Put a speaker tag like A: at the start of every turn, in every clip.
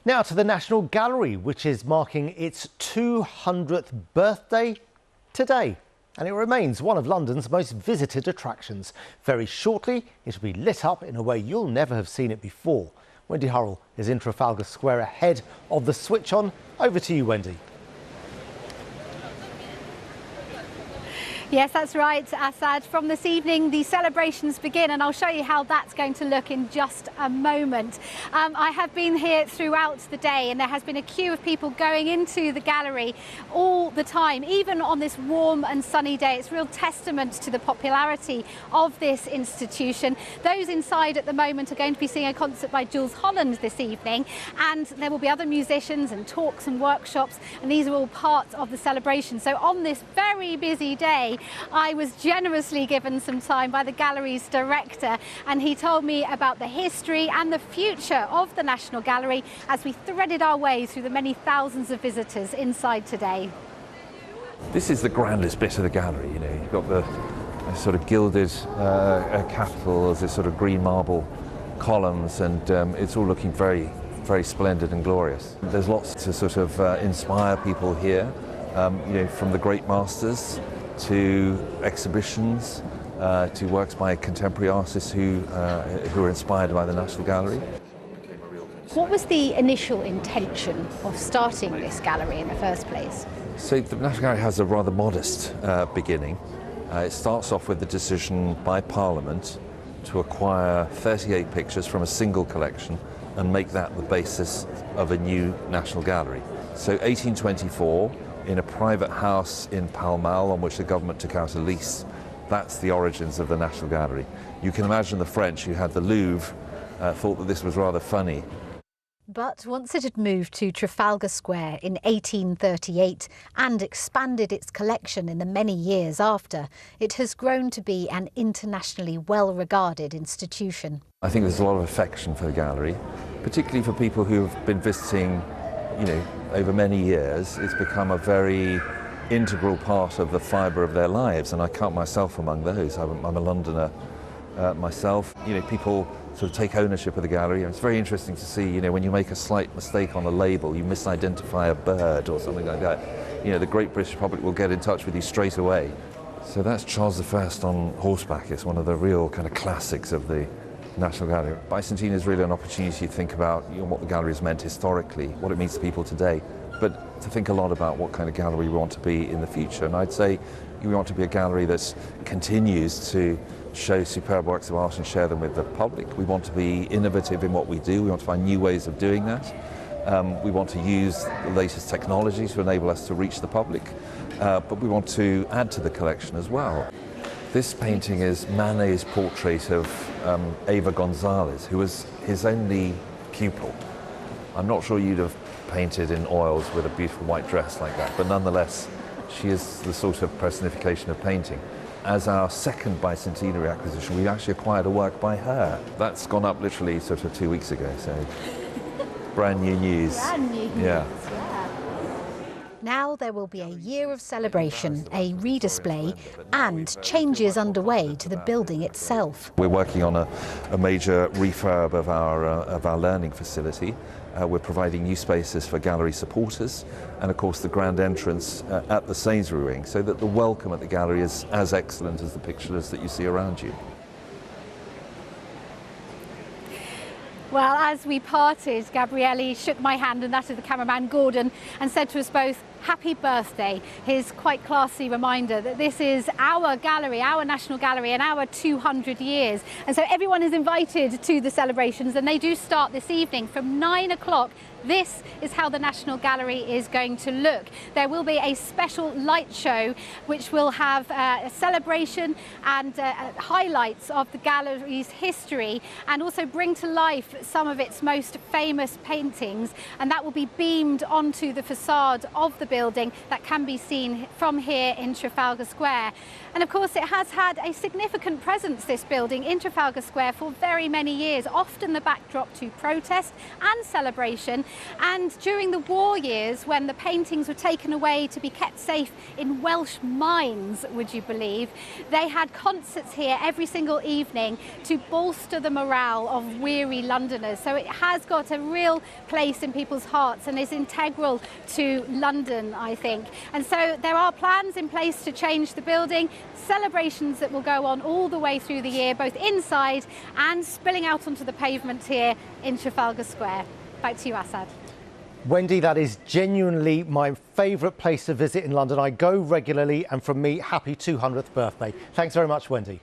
A: Now to the National Gallery, which is marking its 200th birthday today. And it remains one of London's most visited attractions. Very shortly, it'll be lit up in a way you'll never have seen it before. Wendy Hurrell is in Trafalgar Square ahead of the switch on. Over to you, Wendy.
B: Yes, that's right, Assad. From this evening, the celebrations begin, and I'll show you how that's going to look in just a moment. I have been here throughout the day, and there has been a queue of people going into the gallery all the time, even on this warm and sunny day. It's a real testament to the popularity of this institution. Those inside at the moment are going to be seeing a concert by Jules Holland this evening, and there will be other musicians and talks and workshops, and these are all part of the celebration. So on this very busy day, I was generously given some time by the gallery's director, and he told me about the history and the future of the National Gallery as we threaded our way through the many thousands of visitors inside today.
C: This is the grandest bit of the gallery. You know, you've got the sort of gilded capitals, this sort of green marble columns, and it's all looking very, very splendid and glorious. There's lots to sort of inspire people here, you know, from the great masters to exhibitions, to works by contemporary artists who are inspired by the National Gallery.
B: What was the initial intention of starting this gallery in the first place?
C: So the National Gallery has a rather modest beginning. It starts off with the decision by Parliament to acquire 38 pictures from a single collection and make that the basis of a new National Gallery. So 1824, in a private house in Pall Mall on which the government took out a lease. That's the origins of the National Gallery. You can imagine the French, who had the Louvre, thought that this was rather funny.
B: But once it had moved to Trafalgar Square in 1838 and expanded its collection in the many years after, it has grown to be an internationally well-regarded institution.
C: I think there's a lot of affection for the gallery, particularly for people who have been visiting, you know, over many years. It's become a very integral part of the fibre of their lives, and I count myself among those. I'm a Londoner myself. You know, people sort of take ownership of the gallery, and it's very interesting to see, you know, when you make a slight mistake on a label, you misidentify a bird or something like that. You know, the Great British public will get in touch with you straight away. So that's Charles I on horseback. It's one of the real kind of classics of the National Gallery. Bicentennial is really an opportunity to think about, you know, what the gallery has meant historically, what it means to people today, but to think a lot about what kind of gallery we want to be in the future. And I'd say we want to be a gallery that continues to show superb works of art and share them with the public. We want to be innovative in what we do. We want to find new ways of doing that. We want to use the latest technology to enable us to reach the public, but we want to add to the collection as well. This painting is Manet's portrait of Eva Gonzalez, who was his only pupil. I'm not sure you'd have painted in oils with a beautiful white dress like that, but nonetheless, she is the sort of personification of painting. As our second bicentenary acquisition, we actually acquired a work by her. That's gone up literally sort of 2 weeks ago, so brand new news.
B: Brand new news,
C: yeah.
B: Now there will be a year of celebration, a redisplay, and changes underway to the building itself.
C: We're working on a major refurb of our learning facility. We're providing new spaces for gallery supporters, and of course the grand entrance at the Sainsbury wing, so that the welcome at the gallery is as excellent as the pictures that you see around you.
B: Well, as we parted, Gabriele shook my hand and that of the cameraman Gordon and said to us both, happy birthday. His quite classy reminder that this is our gallery, our National Gallery, and our 200 years. And so everyone is invited to the celebrations, and they do start this evening from 9 o'clock. This is how the National Gallery is going to look. There will be a special light show which will have a celebration and highlights of the gallery's history, and also bring to life some of its most famous paintings, and that will be beamed onto the facade of the building that can be seen from here in Trafalgar Square. And of course it has had a significant presence, this building, in Trafalgar Square for very many years, often the backdrop to protest and celebration. And during the war years, when the paintings were taken away to be kept safe in Welsh mines, would you believe, they had concerts here every single evening to bolster the morale of weary Londoners. So it has got a real place in people's hearts and is integral to London, I think. And so there are plans in place to change the building, celebrations that will go on all the way through the year, both inside and spilling out onto the pavement here in Trafalgar Square. Back to you, Assad.
A: Wendy, that is genuinely my favourite place to visit in London. I go regularly, and from me, happy 200th birthday. Thanks very much, Wendy.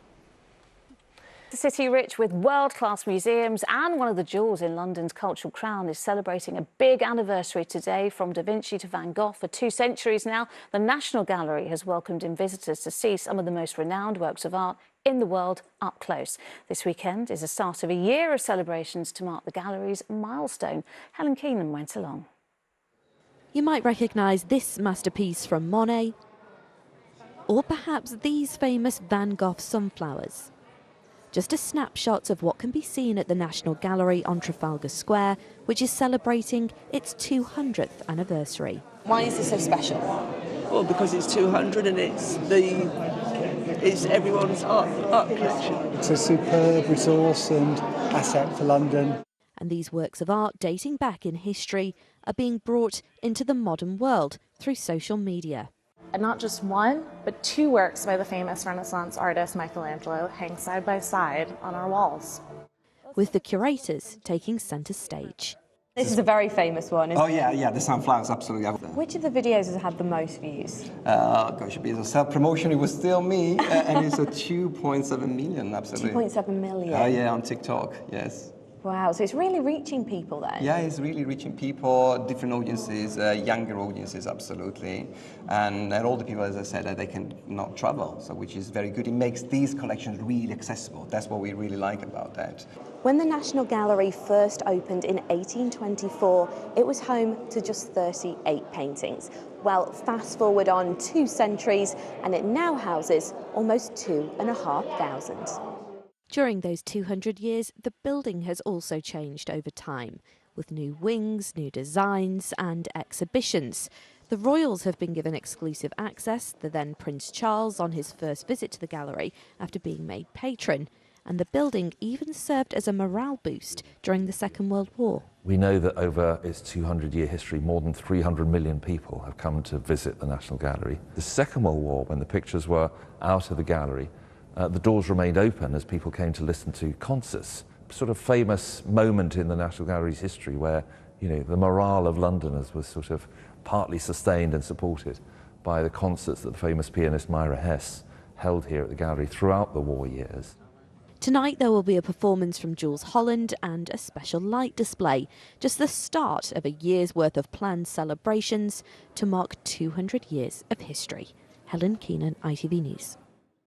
D: The city rich with world-class museums, and one of the jewels in London's cultural crown is celebrating a big anniversary today. From Da Vinci to Van Gogh, for 2 centuries now, the National Gallery has welcomed in visitors to see some of the most renowned works of art in the world up close. This weekend is the start of a year of celebrations to mark the gallery's milestone. Helen Keenan went along.
E: You might recognise this masterpiece from Monet, or perhaps these famous Van Gogh sunflowers. Just a snapshot of what can be seen at the National Gallery on Trafalgar Square, which is celebrating its 200th anniversary.
F: Why is this so special?
G: Well, because it's 200 and it's everyone's art collection.
H: It's a superb resource and asset for London.
E: And these works of art dating back in history are being brought into the modern world through social media.
F: And not just one, but 2 works by the famous Renaissance artist Michelangelo hang side by side on our walls.
E: With the curators taking centre stage.
I: This is a very famous one, isn't it?
J: Yeah, the sunflowers, absolutely.
I: Which of the videos has had the most views?
J: Gosh, a bit of self-promotion, it was still me, and it's a 2.7 million, absolutely.
I: 2.7 million?
J: Yeah, on TikTok, yes.
I: Wow, so it's really reaching people then?
J: Yeah, it's really reaching people, different audiences, younger audiences, absolutely. And all the people, as I said, they can not travel, so which is very good. It makes these collections really accessible. That's what we really like about that.
I: When the National Gallery first opened in 1824, it was home to just 38 paintings. Well, fast forward on 2 centuries, and it now houses almost 2,500.
E: During those 200 years, the building has also changed over time, with new wings, new designs and exhibitions. The royals have been given exclusive access, the then Prince Charles on his first visit to the gallery after being made patron, and the building even served as a morale boost during the Second World War.
C: We know that over its 200-year history, more than 300 million people have come to visit the National Gallery. The Second World War, when the pictures were out of the gallery, the doors remained open as people came to listen to concerts. Sort of famous moment in the National Gallery's history where, you know, the morale of Londoners was sort of partly sustained and supported by the concerts that the famous pianist Myra Hess held here at the gallery throughout the war years.
E: Tonight there will be a performance from Jules Holland and a special light display, just the start of a year's worth of planned celebrations to mark 200 years of history. Helen Keenan, ITV News.